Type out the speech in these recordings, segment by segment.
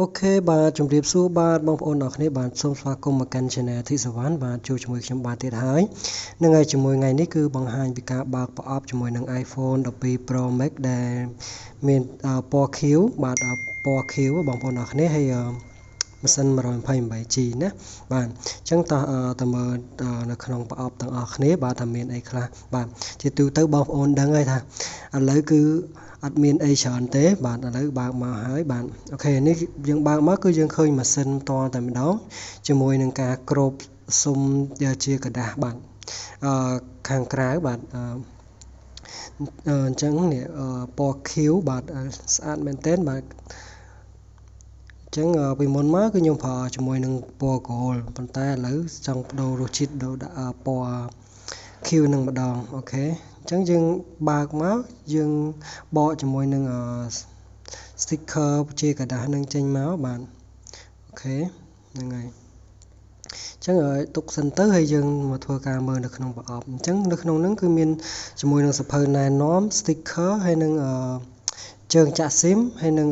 Ok បាទជំរាបសួរបាទបងប្អូនអរគ្នាបាទសូមស្វាគមន៍មកកាន់ Channel ធីសវណ្ណបាទជួបជាមួយខ្ញុំបាទទៀតហើយនឹងហើយជាមួយថ្ងៃនេះគឺបង្ហាញពីការបើកប្រអប់ជាមួយនឹង iPhone 12 Pro Max ដែលមានពណ៌ខៀវបាទពណ៌ខៀវបងប្អូនអរគ្នាហើយម៉ាស៊ីន 128G ណាបាទអញ្ចឹងតើមើលនៅក្នុងប្រអប់ទាំងអស់គ្នាបាទថាមានអីខ្លះបាទជាទូទៅបងប្អូនដឹងហើយថាឥឡូវគឺអត់មានអីច្រើនទេបាទឥឡូវបើកមកហើយបាទអូខេនេះយើងបើកមកគឺយើងឃើញម៉ាស៊ីនតតែម្ដងជាមួយនឹងការគ្របស៊ុំជាกระดาษបាទខាងក្រៅបាទអញ្ចឹងនេះពណ៌ខៀវបាទស្អាតមែនទែនបាទអញ្ចឹងពីមុនមកគឺខ្ញុំប្រើជាមួយនឹងពណ៌កូលប៉ុន្តែឥឡូវចង់បដូររសជាតិដាក់ពណ៌ខៀវនឹងម្ដងអូខេអញ្ចឹងយើងបើកមកយើងបកជាមួយនឹងsticker ជាกระดาษនឹងចេញមកបាទអូខេហ្នឹងហើយអញ្ចឹងទុកសិនទៅហើយយើងមកធ្វើការមើលនៅក្នុងប្រអប់អញ្ចឹងនៅក្នុងហ្នឹងគឺមានជាមួយនឹងសភៅណែនាំ sticker ហើយនឹងជើងចាក់ SIM ហើយនឹង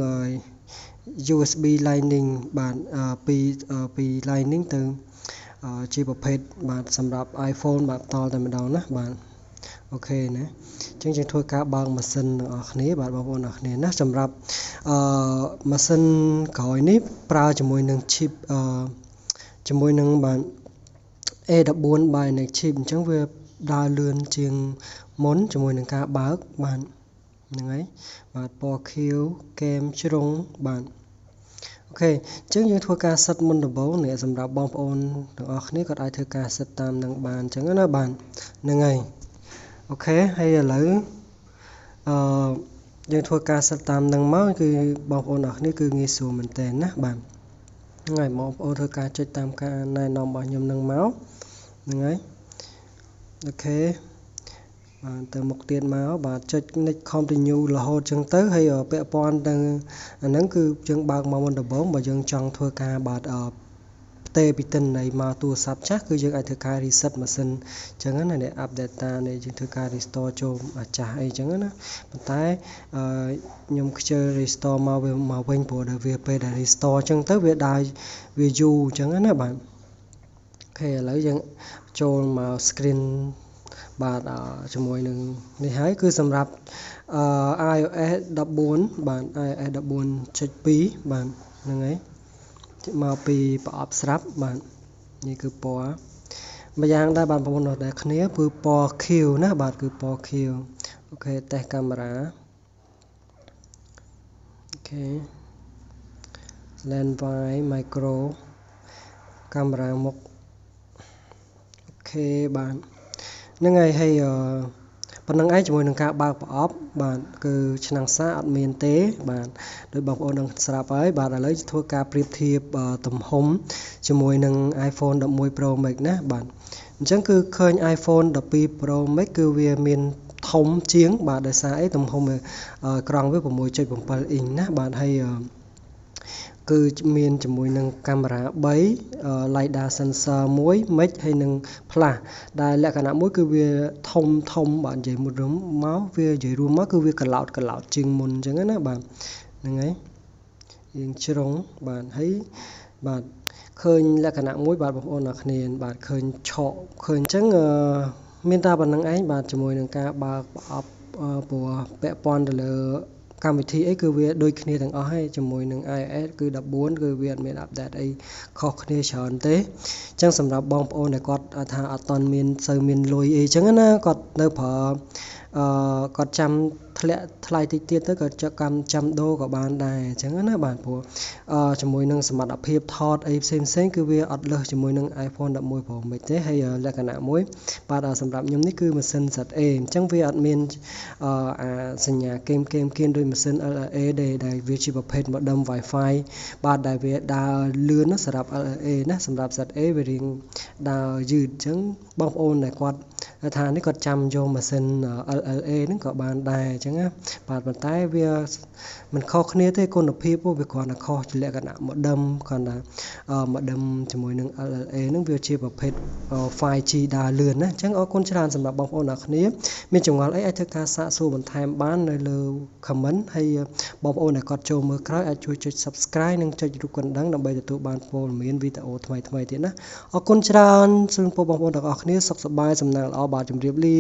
USB Lightning បាទពី Lightning ទៅជាប្រភេទបាទសម្រាប់ iPhone បាទតតែម្ដងណាបាទអូខេណាអញ្ចឹងយើងធ្វើការបើកម៉ាស៊ីនទាំងអស់គ្នាបាទបងប្អូនអរគ្នាណាសម្រាប់ម៉ាស៊ីនក្រោយនេះប្រើជាមួយនឹង chip ជាមួយនឹងបាទ A14 Bionic chip អញ្ចឹងវាដើរលឿនជាងមុនជាមួយនឹងការបើកបាទហ្នឹងហើយបាទពណ៌ខៀវកែមជ្រុងបាទអូខេអញ្ចឹងយើងធ្វើការសិតមុនដំបូងនេះសម្រាប់បងប្អូនទាំងអស់គ្នាក៏អាចធ្វើការសិតតាមនឹងបានអញ្ចឹងណាបាទហ្នឹងហើយអូខេហើយឥឡូវយើងធ្វើការសិតតាមនឹងមកគឺបងប្អូនអរគ្នាគឺងាយស្រួលមែនតើណាបាទហ្នឹងហើយបងប្អូនធ្វើការចុចតាមការណែនាំរបស់ខ្ញុំនឹងមកហ្នឹងហើយអូខេបាទទៅមុខទៀតមកបាទចុច next continue រហូតចឹងទៅហើយពាក់ព័ន្ធទៅអាហ្នឹងគឺយើងបើកមកមុនដំបូងបើយើងចង់ធ្វើការបាទផ្ទេរពីទិន្នន័យមកទូរស័ព្ទចាស់គឺយើងអាចធ្វើការ reset ម៉ាស៊ីនអញ្ចឹងណានេះ up data នេះយើងធ្វើការ restore ចូលអាចាស់អីអញ្ចឹងណាប៉ុន្តែខ្ញុំខ្ជិល restore មកវិញព្រោះដល់វាពេលដែល restore អញ្ចឹងទៅវាដើរវាយូរអញ្ចឹងណាបាទអូខេឥឡូវយើងចូលមក screen បាទជាមួយនឹងនេះហើយគឺសម្រាប់iOS 14បាទ iOS 14.2 បាទហ្នឹងហើយមកពីប្រអប់ស្រាប់បាទនេះគឺពណ៌ម្យ៉ាងដែរបងប្អូនអរគ្នាគឺពណ៌ខៀវណាបាទគឺពណ៌ខៀវអូខេតេស្តកាមេរ៉ាអូខេ lens wide micro កាមេរ៉ាមុខអូខេបាទហ្នឹងហើយប៉ុណ្្នឹងឯងជាមួយនឹងការបើកប្រអប់បាទគឺឆ្នាំងសាអត់មានទេបាទដោយបងប្អូននឹងស្រាប់ហើយបាទឥឡូវធ្វើការប្រៀបធៀបទំហំជាមួយនឹង iPhone 11 Pro Max ណាបាទអញ្ចឹងគឺឃើញ iPhone 12 Pro Max គឺវាមានធំជាងបាទដោយសារអីទំហំក្រង់វា 6.7 អ៊ីងណាបាទហើយគឺមានជាមួយនឹងកាមេរ៉ា3 LiDAR sensor 1 mic ហើយនឹង flash ដែលលក្ខណៈមួយគឺវាធំបាទនិយាយមុនមកវានិយាយរួមមកគឺវាក្លោតជាងមុនអញ្ចឹងណាបាទហ្នឹងហើយយើងជ្រុងបាទហើយបាទឃើញលក្ខណៈមួយបាទបងប្អូនអ្នកគ្នាបាទឃើញឆកឃើញអញ្ចឹងមានតែប៉ុណ្្នឹងឯងបាទជាមួយនឹងការបើកប្រអប់ព្រោះពាក់ព័ន្ធទៅលើកម្មវិធីអីគឺវាដូចគ្នាទាំងអស់ហើយជាមួយនឹង iOS គឺ14គឺវាអត់មានអាប់ដេតអីខុសគ្នាច្រើនទេអញ្ចឹងសម្រាប់បងប្អូនដែលគាត់ថាអត់តន់មានសូវមានលុយអីអញ្ចឹងណាគាត់នៅប្រើគាត់ចាំធ្លាក់ថ្លៃតិចទៀតទៅក៏ចាំដូរក៏បានដែរអញ្ចឹងណាបាទព្រោះជាមួយនឹងសមត្ថភាពថតអីផ្សេងគឺវាអត់លើសជាមួយនឹង iPhone 11 Pro Max ទេហើយលក្ខណៈមួយបាទសម្រាប់ខ្ញុំនេះគឺម៉ាស៊ីន ZA អញ្ចឹងវាអត់មានសញ្ញាគៀនដោយម៉ាស៊ីន LLA ដែលវាជាប្រភេទ modem Wi-Fi បាទដែលវាដើរលឿនសម្រាប់ LLA ណាសម្រាប់ ZA វារៀងដើរយឺតអញ្ចឹងបងប្អូនដែលគាត់ ថានេះគាត់ចាំយកម៉ាស៊ីន LLA ហ្នឹងក៏បានដែរអញ្ចឹងណាបាទប៉ុន្តែវាមិនខុសគ្នាទេគុណភាពវាគ្រាន់តែខុសជាលក្ខណៈ modem គ្រាន់តែ modem ជាមួយនឹង LLA ហ្នឹងវាជាប្រភេទ 5G ដើរលឿនណាអញ្ចឹងអរគុណច្រើនសម្រាប់បងប្អូនអ្នកគ្នាមានចម្ងល់អីអាចធ្វើការសាកសួរបន្ថែមបាននៅលើ comment ហើយបងប្អូនដែលគាត់ចូលមើលក្រោយអាចជួយចុច subscribe និងចុចរូបកណ្ដឹងដើម្បីទទួលបានព័ត៌មានវីដេអូថ្មីៗទៀតណាអរគុណច្រើនសូមបងប្អូនទាំងអស់គ្នាសុខសប្បាយសំណាងល្អបាទជម្រាបលា